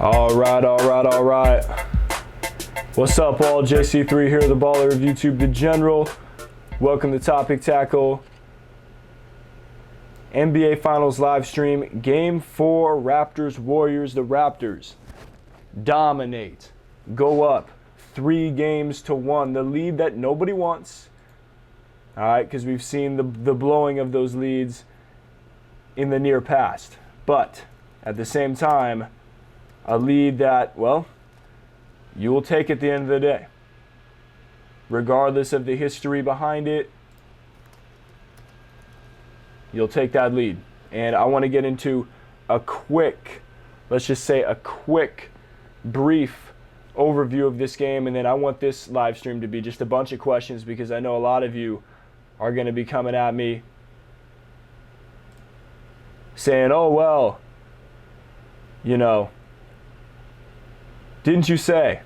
All right. What's up, all? JC3 here, the baller of YouTube, the general. Welcome to Topic Tackle. NBA Finals live stream. Game 4, Raptors Warriors. The Raptors dominate. Go up 3-1. The lead that nobody wants. All right, because we've seen the blowing of those leads in the near past. But at the same time, a lead that, well, you will take at the end of the day. Regardless of the history behind it, you'll take that lead. And I want to get into a quick, let's just say a quick, brief overview of this game. And then I want this live stream to be just a bunch of questions, because I know a lot of you are going to be coming at me saying, oh, well, you know, didn't you say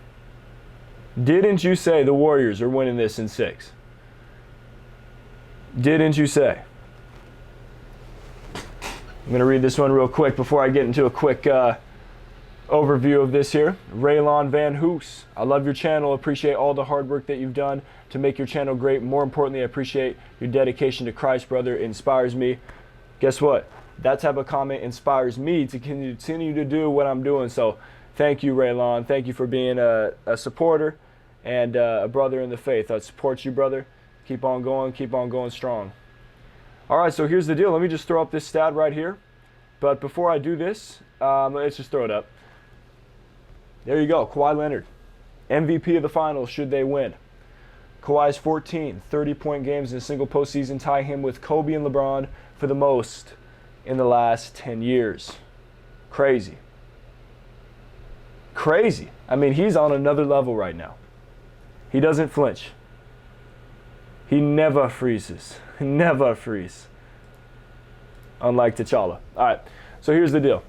the Warriors are winning this in 6? Didn't you say? I'm going to read this one real quick before I get into a quick overview of this here. Raylon Van Hoos, I love your channel. Appreciate all the hard work that you've done to make your channel great. More importantly, I appreciate your dedication to Christ, brother. It inspires me. Guess what? That type of comment inspires me to continue to do what I'm doing. So thank you, Raylon. Thank you for being a supporter and a brother in the faith. I support you, brother. Keep on going strong. All right, so here's the deal. Let me just throw up this stat right here. But before I do this, let's just throw it up. There you go, Kawhi Leonard. MVP of the finals should they win. Kawhi's 14 30-point games in a single postseason tie him with Kobe and LeBron for the most in the last 10 years. Crazy. I mean, he's on another level right now. He doesn't flinch. He never freezes. Never freeze. Unlike T'Challa. All right, so here's the deal.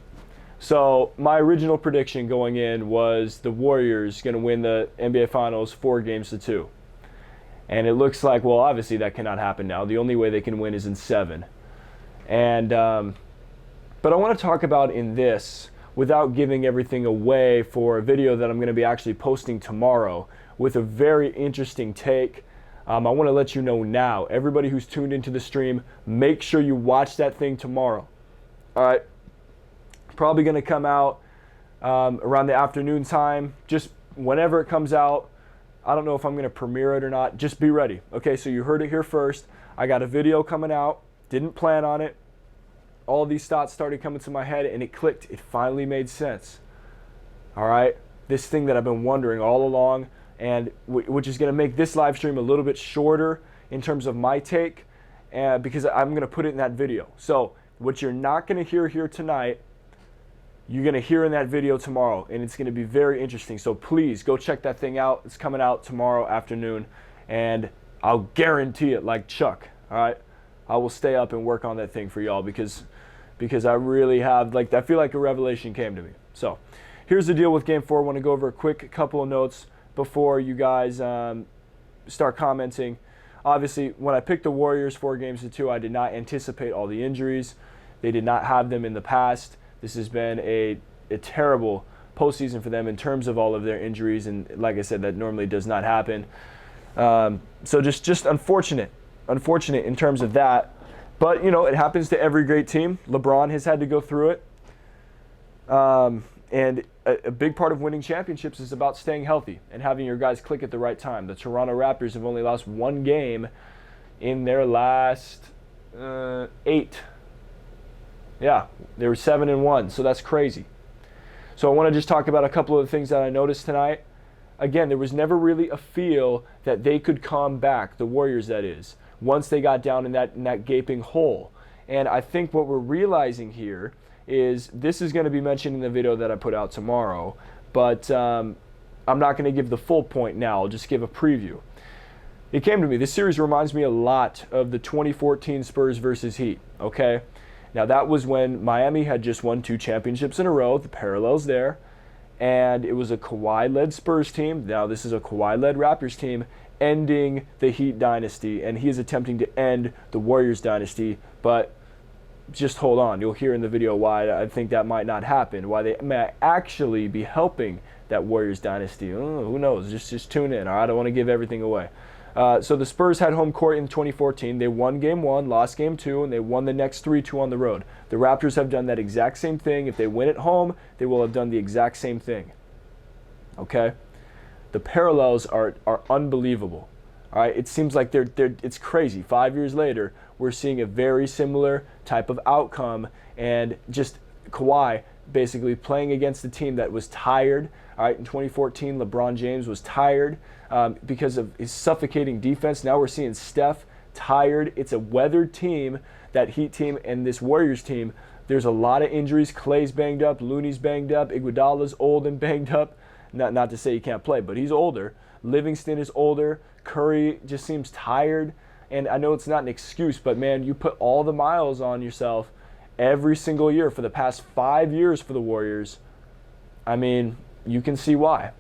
So my original prediction going in was the Warriors going to win the NBA Finals 4-2. And it looks like, well, obviously that cannot happen now. The only way they can win is in 7. And but I want to talk about in this, without giving everything away, for a video that I'm going to be actually posting tomorrow with a very interesting take. I want to let you know now, everybody who's tuned into the stream, make sure you watch that thing tomorrow. All right. Probably going to come out around the afternoon time, just whenever it comes out. I don't know if I'm going to premiere it or not. Just be ready. Okay, so you heard it here first. I got a video coming out. Didn't plan on it. All these thoughts started coming to my head, and it clicked. It finally made sense. All right? This thing that I've been wondering all along, and which is going to make this live stream a little bit shorter in terms of my take, because I'm going to put it in that video. So what you're not going to hear here tonight, you're going to hear in that video tomorrow, and it's going to be very interesting. So please go check that thing out. It's coming out tomorrow afternoon, and I'll guarantee it like Chuck. All right? I will stay up and work on that thing for y'all, because I really have, like, I feel like a revelation came to me. So here's the deal with Game 4. I want to go over a quick couple of notes before you guys start commenting. Obviously, when I picked the Warriors 4-2, I did not anticipate all the injuries. They did not have them in the past. This has been a terrible postseason for them in terms of all of their injuries, and like I said, that normally does not happen. So just unfortunate in terms of that. But, you know, it happens to every great team. LeBron has had to go through it. And a big part of winning championships is about staying healthy and having your guys click at the right time. The Toronto Raptors have only lost 1 game in their last 8. Yeah, they were 7-1, so that's crazy. So I want to just talk about a couple of the things that I noticed tonight. Again, there was never really a feel that they could come back, the Warriors that is, once they got down in that gaping hole. And I think what we're realizing here is, this is going to be mentioned in the video that I put out tomorrow, but I'm not going to give the full point now. I'll just give a preview. It came to me, this series reminds me a lot of the 2014 Spurs versus Heat, okay? Now, that was when Miami had just won 2 championships in a row, the parallels there, and it was a Kawhi-led Spurs team. Now, this is a Kawhi-led Raptors team ending the Heat dynasty, and he is attempting to end the Warriors dynasty, but just hold on. You'll hear in the video why I think that might not happen, why they may actually be helping that Warriors dynasty. Who knows? Just tune in. All right? I don't want to give everything away. So the Spurs had home court in 2014. They won Game 1, lost Game 2, and they won the next 3-2 on the road. The Raptors have done that exact same thing. If they win at home, they will have done the exact same thing. Okay? The parallels are unbelievable. All right? It seems like it's crazy. 5 years later, we're seeing a very similar type of outcome, and just Kawhi basically playing against a team that was tired. All right, in 2014, LeBron James was tired because of his suffocating defense. Now we're seeing Steph tired. It's a weathered team, that Heat team, and this Warriors team. There's a lot of injuries. Clay's banged up, Looney's banged up, Iguodala's old and banged up. Not to say he can't play, but he's older. Livingston is older. Curry just seems tired. And I know it's not an excuse, but man, you put all the miles on yourself every single year for the past 5 years for the Warriors. I mean, you can see why.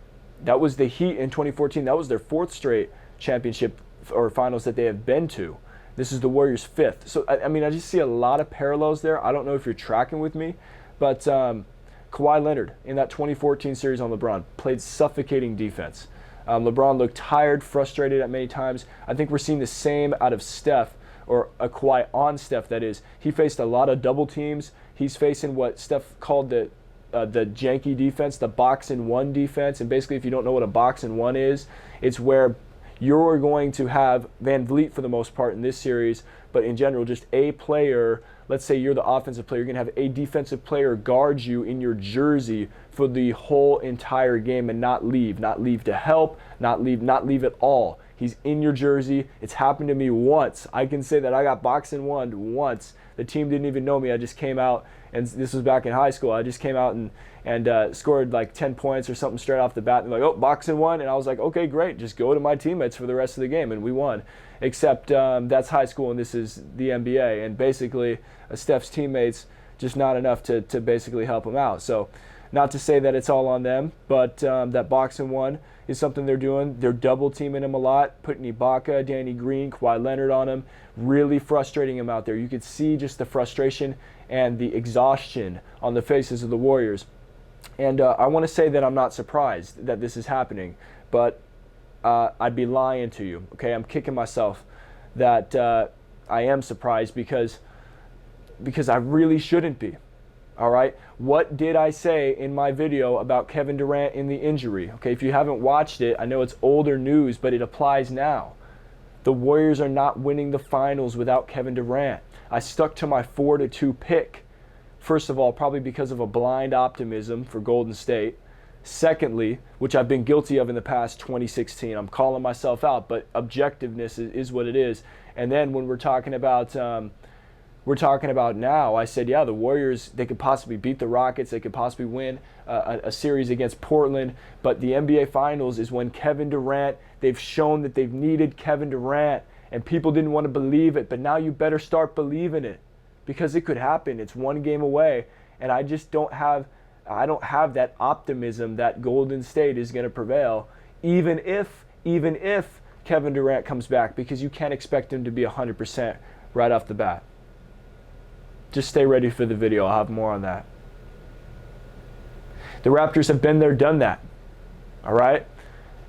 That was the Heat in 2014. That was their 4th straight championship or finals that they have been to. This is the Warriors' 5th. So, I mean, I just see a lot of parallels there. I don't know if you're tracking with me, but Kawhi Leonard in that 2014 series on LeBron played suffocating defense. LeBron looked tired, frustrated at many times. I think we're seeing the same out of Steph, or a Kawhi on Steph, that is. He faced a lot of double teams. He's facing what Steph called the janky defense, the box-and-one defense. And basically, if you don't know what a box-and-one is, it's where you're going to have Van Vliet for the most part in this series, but in general, just a player. Let's say you're the offensive player. You're going to have a defensive player guard you in your jersey for the whole entire game and not leave to help, not leave at all. He's in your jersey. It's happened to me once. I can say that I got box-and-one once. The team didn't even know me. I just came out, and this was back in high school. I just came out and scored like 10 points or something straight off the bat. And they're like, oh, box-and-one. And I was like, okay, great. Just go to my teammates for the rest of the game. And we won. Except that's high school, and this is the NBA. And basically, Steph's teammates, just not enough to basically help him out. So not to say that it's all on them, but that box-and-one is something they're doing. They're double teaming him a lot, putting Ibaka, Danny Green, Kawhi Leonard on him, really frustrating him out there. You could see just the frustration and the exhaustion on the faces of the Warriors. And I want to say that I'm not surprised that this is happening, but I'd be lying to you. Okay, I'm kicking myself that I am surprised because I really shouldn't be. All right, what did I say in my video about Kevin Durant in the injury? Okay, if you haven't watched it, I know it's older news, but it applies now. The Warriors are not winning the finals without Kevin Durant. I stuck to my 4-2 pick. First of all, probably because of a blind optimism for Golden State. Secondly, which I've been guilty of in the past 2016, I'm calling myself out, but objectiveness is what it is. And then when we're talking about now, I said, yeah, the Warriors, they could possibly beat the Rockets. They could possibly win a series against Portland. But the NBA Finals is when Kevin Durant, they've shown that they've needed Kevin Durant, and people didn't want to believe it. But now you better start believing it, because it could happen. It's one game away, and I just don't have that optimism that Golden State is going to prevail, even if Kevin Durant comes back, because you can't expect him to be 100% right off the bat. Just stay ready for the video. I'll have more on that. The Raptors have been there, done that. All right?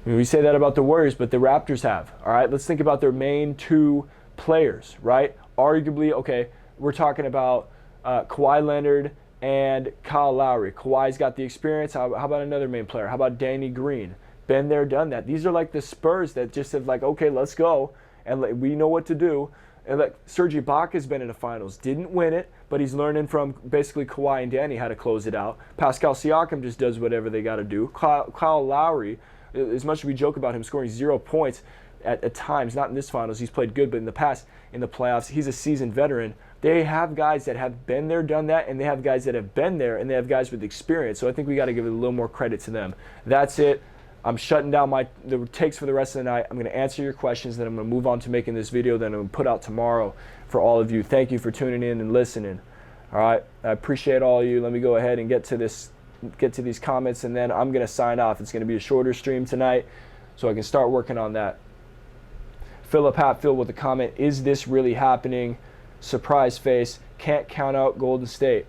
I mean, we say that about the Warriors, but the Raptors have. All right? Let's think about their main 2 players, right? Arguably, okay, we're talking about Kawhi Leonard and Kyle Lowry. Kawhi's got the experience. How about another main player? How about Danny Green? Been there, done that. These are like the Spurs that just have like, okay, let's go, and we know what to do. And like Serge Ibaka's been in the finals, didn't win it, but he's learning from basically Kawhi and Danny how to close it out. Pascal Siakam just does whatever they got to do. Kyle Lowry, as much as we joke about him scoring 0 points at times, not in this finals, he's played good, but in the past, in the playoffs, he's a seasoned veteran. They have guys that have been there, done that, and they have guys that have been there, and they have guys with experience. So I think we got to give it a little more credit to them. That's it. I'm shutting down the takes for the rest of the night. I'm going to answer your questions, then I'm going to move on to making this video that I'm going to put out tomorrow for all of you. Thank you for tuning in and listening. All right, I appreciate all of you. Let me go ahead and get to these comments, and then I'm going to sign off. It's going to be a shorter stream tonight, so I can start working on that. Philip Hatfield with a comment: is this really happening? surprise face, can't count out Golden State.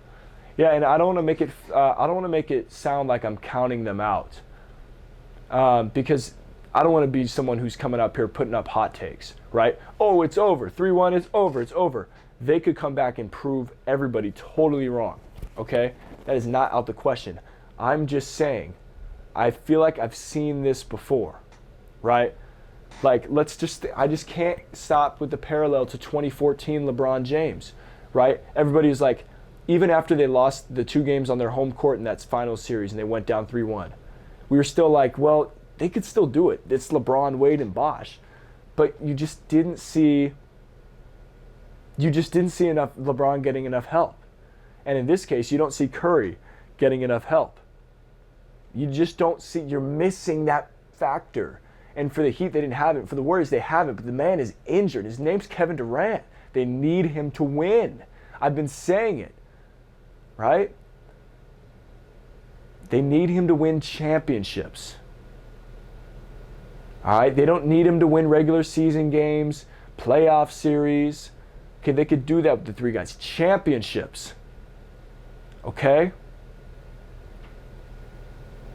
Yeah, and I don't want to make it sound like I'm counting them out, because I don't want to be someone who's coming up here putting up hot takes, right? Oh, it's over. 3-1, it's over. It's over. They could come back and prove everybody totally wrong, okay? That is not out the question. I'm just saying, I feel like I've seen this before, right? Like, I just can't stop with the parallel to 2014 LeBron James, right? Everybody's like, even after they lost the 2 games on their home court in that final series and they went down 3-1, we were still like, well, they could still do it. It's LeBron, Wade, and Bosh. But you just didn't see enough LeBron getting enough help. And in this case, you don't see Curry getting enough help. You just don't see, you're missing that factor. And for the Heat, they didn't have it. For the Warriors, they have it. But the man is injured. His name's Kevin Durant. They need him to win. I've been saying it, right? They need him to win championships. All right? They don't need him to win regular season games, playoff series. Okay, they could do that with the 3 guys. Championships. Okay?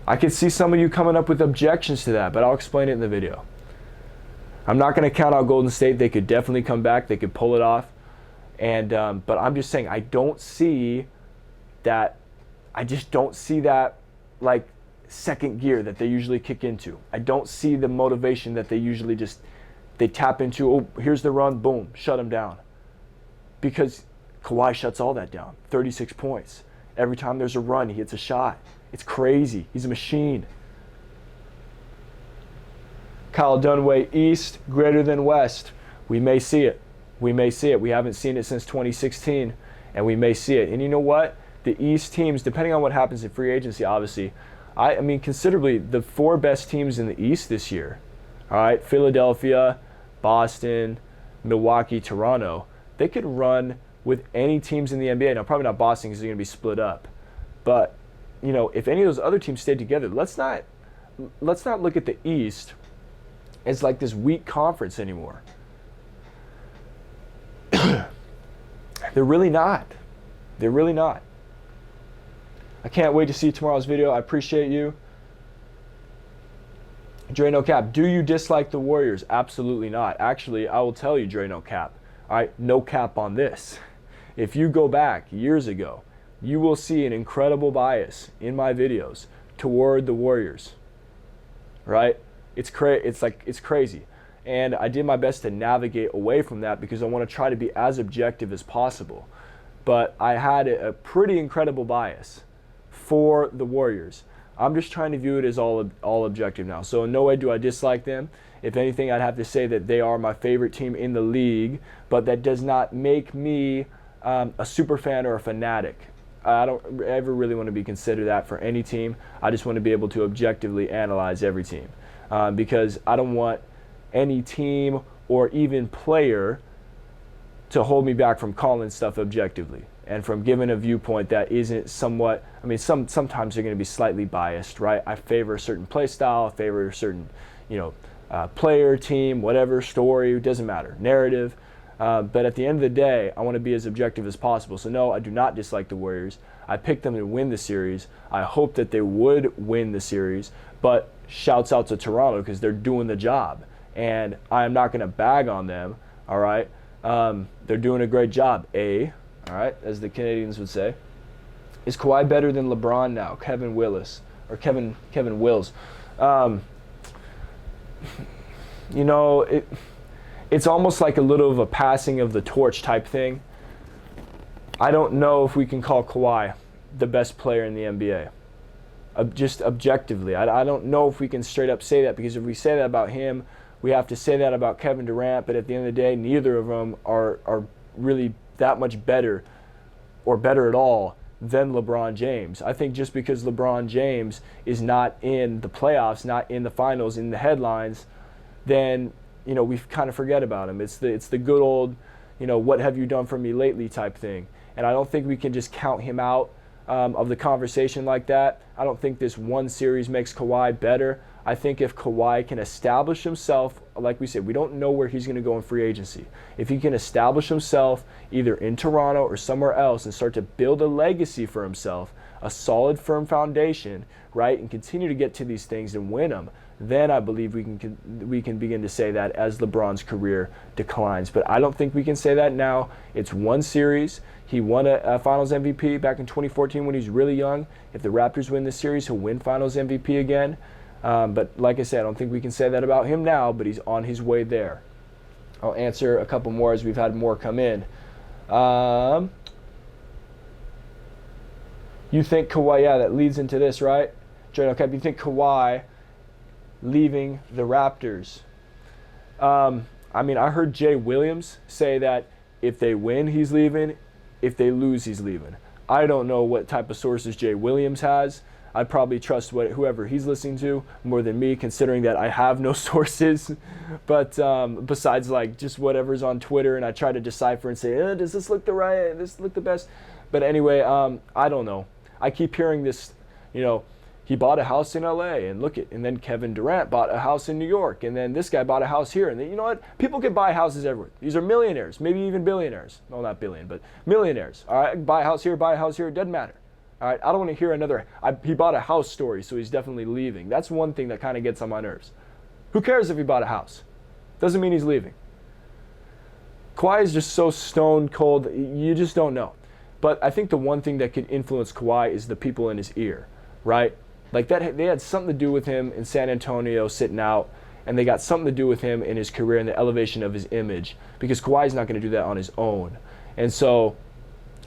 I could see some of you coming up with objections to that, but I'll explain it in the video. I'm not going to count out Golden State. They could definitely come back. They could pull it off. And but I'm just saying, I don't see that. I just don't see that, like, second gear that they usually kick into. I don't see the motivation that they usually they tap into. Oh, here's the run, boom, shut them down. Because Kawhi shuts all that down. 36 points. Every time there's a run, he hits a shot. It's crazy. He's a machine. Kyle Dunaway, East greater than West. We may see it. We may see it. We haven't seen it since 2016, and we may see it. And you know what? The East teams, depending on what happens in free agency, obviously, I mean, considerably, the 4 best teams in the East this year, all right, Philadelphia, Boston, Milwaukee, Toronto, they could run with any teams in the NBA. Now, probably not Boston because they're going to be split up. But, you know, if any of those other teams stayed together, let's not look at the East as like this weak conference anymore. They're really not. They're really not. I can't wait to see tomorrow's video. I appreciate you. Dre No Cap, do you dislike the Warriors? Absolutely not. Actually, I will tell you, Dre No Cap. All right, no cap on this. If you go back years ago, you will see an incredible bias in my videos toward the Warriors. Right? It's crazy. And I did my best to navigate away from that because I want to try to be as objective as possible. But I had a pretty incredible bias for the Warriors. I'm just trying to view it as all objective now. So in no way do I dislike them. If anything, I'd have to say that they are my favorite team in the league, but that does not make me a super fan or a fanatic. I don't ever really want to be considered that for any team. I just want to be able to objectively analyze every team because I don't want any team or even player to hold me back from calling stuff objectively and from giving a viewpoint that isn't somewhat, I mean, sometimes they're going to be slightly biased, right? I favor a certain play style, I favor a certain, player, team, whatever, story, doesn't matter, narrative. But at the end of the day, I want to be as objective as possible. So no, I do not dislike the Warriors. I picked them to win the series. I hope that they would win the series, but shouts out to Toronto because they're doing the job. And I am not going to bag on them, all right? They're doing a great job, all right, as the Canadians would say. Is Kawhi better than LeBron now? Kevin Willis, or Kevin Wills. It's almost like a little of a passing of the torch type thing. I don't know if we can call Kawhi the best player in the NBA. Just objectively. I don't know if we can straight up say that, because if we say that about him, we have to say that about Kevin Durant, but at the end of the day, neither of them are really that much better or better at all than LeBron James. I think just because LeBron James is not in the playoffs, not in the finals, in the headlines, then we kind of forget about him. It's the good old, what have you done for me lately type thing. And I don't think we can just count him out of the conversation like that. I don't think this one series makes Kawhi better. I think if Kawhi can establish himself, like we said, we don't know where he's going to go in free agency. If he can establish himself either in Toronto or somewhere else and start to build a legacy for himself, a solid, firm foundation, right, and continue to get to these things and win them, then I believe we can begin to say that as LeBron's career declines. But I don't think we can say that now. It's one series. He won a Finals MVP back in 2014 when he was really young. If the Raptors win this series, he'll win Finals MVP again. But like I said, I don't think we can say that about him now, but he's on his way there. I'll answer a couple more as we've had more come in. You think Kawhi, yeah, that leads into this, right? Journal Cap, you think Kawhi leaving the Raptors? I mean, I heard Jay Williams say that if they win, he's leaving. If they lose, he's leaving. I don't know what type of sources Jay Williams has. I'd probably trust whoever he's listening to more than me, considering that I have no sources. But besides like just whatever's on Twitter, and I try to decipher and say, does this look does this look the best? But anyway, I don't know. I keep hearing this, he bought a house in LA and and then Kevin Durant bought a house in New York, and then this guy bought a house here. And then, you know what? People can buy houses everywhere. These are millionaires, maybe even billionaires. Well, not billion, but millionaires. All right, buy a house here, it doesn't matter. All right, I don't want to hear he bought a house story, so he's definitely leaving. That's one thing that kind of gets on my nerves. Who cares if he bought a house? Doesn't mean he's leaving. Kawhi is just so stone cold, you just don't know. But I think the one thing that could influence Kawhi is the people in his ear, right? Like that, they had something to do with him in San Antonio sitting out, and they got something to do with him in his career and the elevation of his image, because Kawhi's not going to do that on his own. And so,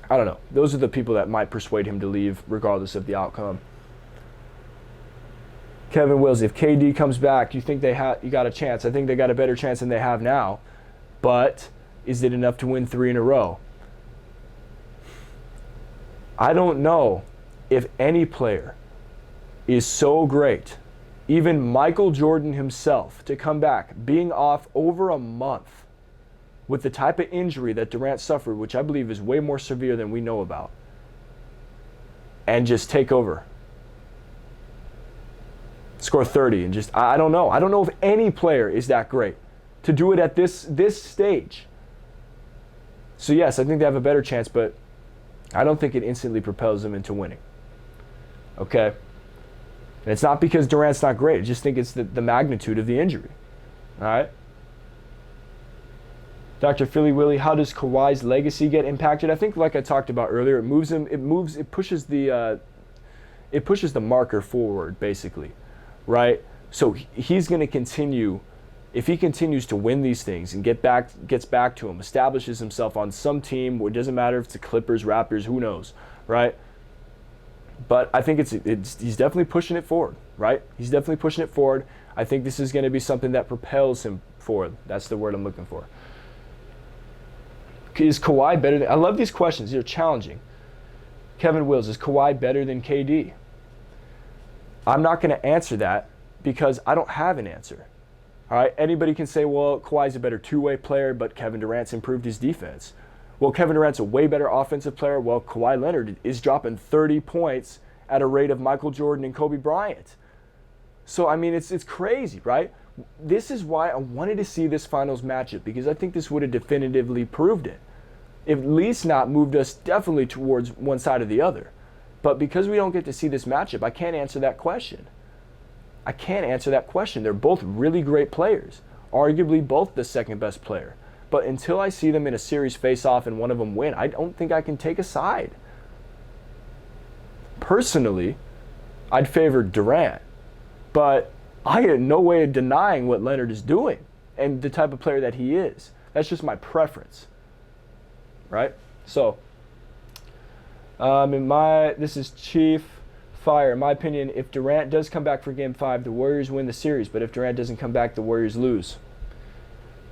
I don't know. Those are the people that might persuade him to leave regardless of the outcome. Kevin Wills, if KD comes back, you think you got a chance? I think they got a better chance than they have now, but is it enough to win 3 in a row? I don't know if any player is so great, even Michael Jordan himself, to come back, being off over a month with the type of injury that Durant suffered, which I believe is way more severe than we know about, and just take over. Score 30 and just, I don't know. I don't know if any player is that great to do it at this stage. So yes, I think they have a better chance, but I don't think it instantly propels them into winning. Okay? And it's not because Durant's not great. I just think it's the magnitude of the injury. All right? Dr. Philly Willie, how does Kawhi's legacy get impacted? I think, like I talked about earlier, it pushes the marker forward, basically, right? So he's going to continue. If he continues to win these things and gets back to him, establishes himself on some team, it doesn't matter if it's the Clippers, Raptors, who knows, right? But I think he's definitely pushing it forward, right? He's definitely pushing it forward. I think this is going to be something that propels him forward. That's the word I'm looking for. Is Kawhi better than... I love these questions. They're challenging. Kevin Wills, is Kawhi better than KD? I'm not going to answer that because I don't have an answer. All right, anybody can say, well, Kawhi's a better two-way player, but Kevin Durant's improved his defense. Well, Kevin Durant's a way better offensive player. Well, Kawhi Leonard is dropping 30 points at a rate of Michael Jordan and Kobe Bryant. So, I mean, it's crazy, right? This is why I wanted to see this finals matchup, because I think this would have definitively proved it. At least not moved us definitely towards one side or the other. But because we don't get to see this matchup, I can't answer that question. I can't answer that question. They're both really great players, arguably both the second best player. But until I see them in a series face-off and one of them win, I don't think I can take a side. Personally, I'd favor Durant, but I had no way of denying what Leonard is doing and the type of player that he is. That's just my preference, right? So, this is Chief Fire. In my opinion, if Durant does come back for Game 5, the Warriors win the series. But if Durant doesn't come back, the Warriors lose.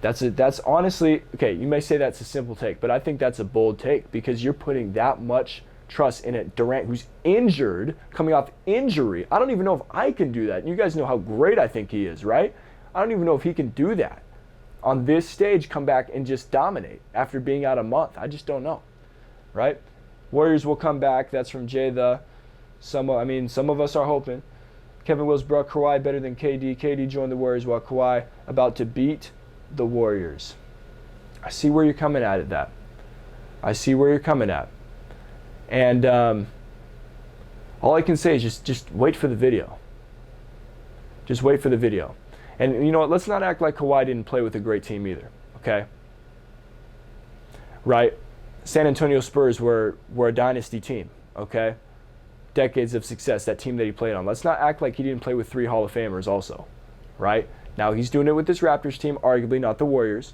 That's honestly, okay, you may say that's a simple take, but I think that's a bold take because you're putting that much trust in a Durant who's injured, coming off injury. I don't even know if I can do that. You guys know how great I think he is, right? I don't even know if he can do that. On this stage, come back and just dominate after being out a month. I just don't know, right? Warriors will come back. That's from Jay the... Some of us are hoping. Kevin Wills brought Kawhi better than KD. KD joined the Warriors while Kawhi about to beat the Warriors. I see where you're coming at it, that. I see where you're coming at. And all I can say is just wait for the video. Just wait for the video. And you know what? Let's not act like Kawhi didn't play with a great team either, okay? Right? San Antonio Spurs were a dynasty team, okay? Decades of success, that team that he played on. Let's not act like he didn't play with 3 Hall of Famers also, right? Now, he's doing it with this Raptors team, arguably not the Warriors.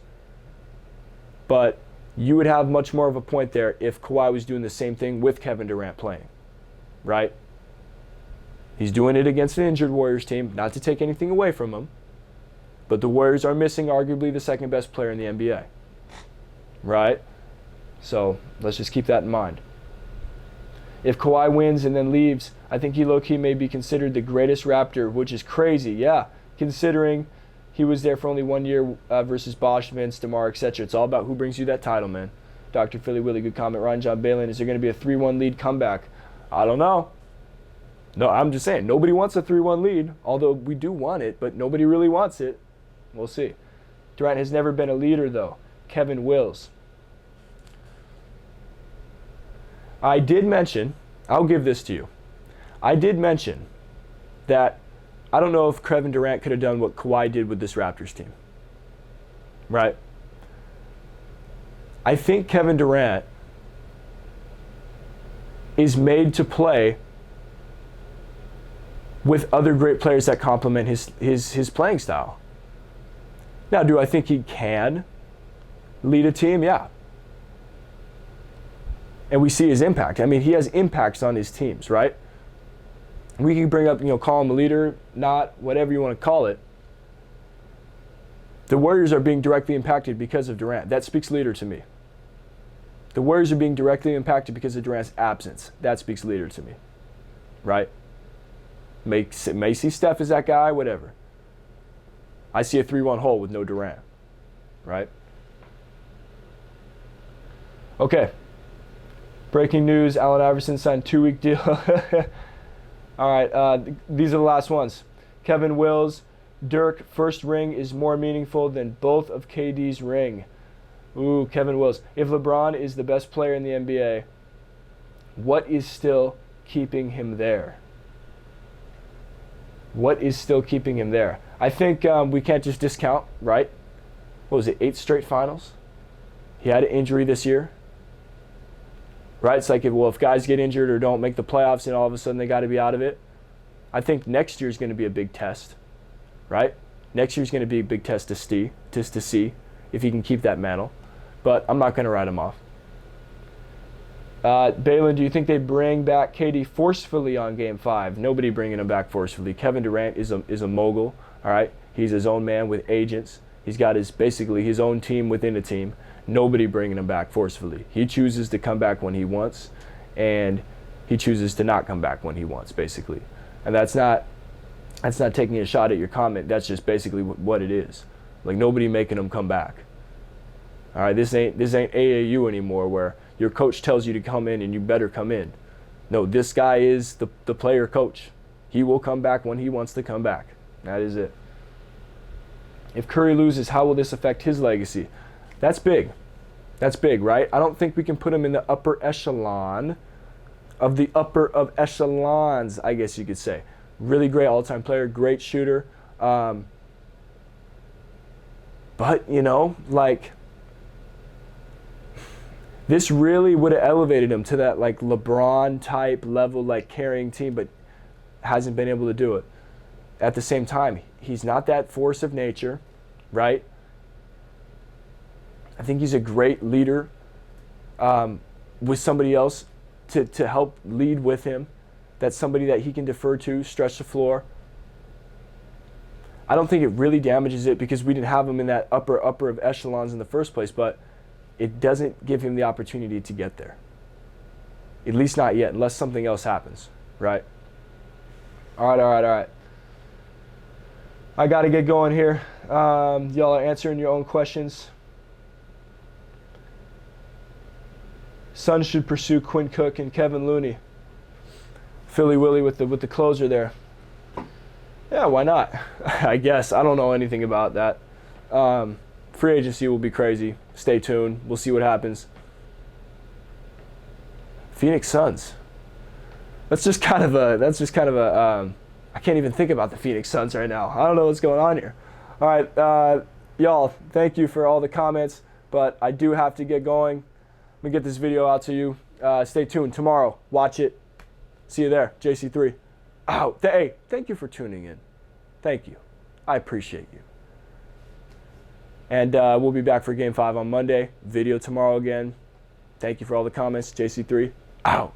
But you would have much more of a point there if Kawhi was doing the same thing with Kevin Durant playing, right? He's doing it against an injured Warriors team, not to take anything away from him, but the Warriors are missing arguably the second best player in the NBA, right? So let's just keep that in mind. If Kawhi wins and then leaves, I think he low-key may be considered the greatest Raptor, which is crazy, yeah, considering he was there for only 1 year versus Bosh, Vince, DeMar, etc. It's all about who brings you that title, man. Dr. Philly Willie, good comment. Ryan John Balin, is there going to be a 3-1 lead comeback? I don't know. No, I'm just saying, nobody wants a 3-1 lead, although we do want it, but nobody really wants it. We'll see. Durant has never been a leader, though. Kevin Wills. I did mention, I'll give this to you. I did mention that I don't know if Kevin Durant could have done what Kawhi did with this Raptors team. Right? I think Kevin Durant is made to play with other great players that complement his playing style. Now, do I think he can lead a team? Yeah. And we see his impact. I mean, he has impacts on his teams, right? We can bring up, call him a leader, not, whatever you want to call it. The Warriors are being directly impacted because of Durant. That speaks leader to me. The Warriors are being directly impacted because of Durant's absence. That speaks leader to me, right? May see Steph as that guy, whatever. I see a 3-1 hole with no Durant, right? Okay. Breaking news, Allen Iverson signed 2-week deal. All right, these are the last ones. Kevin Wills, Dirk, first ring is more meaningful than both of KD's ring. Ooh, Kevin Wills. If LeBron is the best player in the NBA, what is still keeping him there? What is still keeping him there? I think we can't just discount, right? What was it, 8 straight finals? He had an injury this year. Right? It's like, if guys get injured or don't make the playoffs and all of a sudden they got to be out of it. I think next year is going to be a big test, right? Next year is going to be a big test to see if he can keep that mantle. But I'm not going to write him off. Balin, do you think they bring back KD forcefully on Game 5? Nobody bringing him back forcefully. Kevin Durant is a mogul, all right? He's his own man with agents. He's got basically his own team within a team. Nobody bringing him back forcefully. He chooses to come back when he wants, and he chooses to not come back when he wants, basically. And that's not taking a shot at your comment. That's just basically what it is. Like, nobody making him come back. All right, this ain't AAU anymore, where your coach tells you to come in and you better come in. No, this guy is the player coach. He will come back when he wants to come back. That is it. If Curry loses, how will this affect his legacy? That's big. That's big, right? I don't think we can put him in the upper echelon of the upper of echelons, I guess you could say. Really great all-time player, great shooter. But, this really would have elevated him to that, LeBron-type level, carrying team, but hasn't been able to do it. At the same time, he's not that force of nature, right? I think he's a great leader with somebody else to help lead with him. That's somebody that he can defer to, stretch the floor. I don't think it really damages it because we didn't have him in that upper of echelons in the first place, but it doesn't give him the opportunity to get there. At least not yet, unless something else happens, right? All right. I got to get going here. Y'all are answering your own questions. Suns should pursue Quinn Cook and Kevin Looney. Philly Willie with the closer there. Yeah, why not? I guess. I don't know anything about that. Free agency will be crazy. Stay tuned. We'll see what happens. Phoenix Suns. That's just kind of a. I can't even think about the Phoenix Suns right now. I don't know what's going on here. All right, y'all. Thank you for all the comments, but I do have to get going. Let me get this video out to you. Stay tuned tomorrow. Watch it. See you there. JC3. Out. Hey, thank you for tuning in. Thank you. I appreciate you. And we'll be back for Game 5 on Monday. Video tomorrow again. Thank you for all the comments. JC3. Out.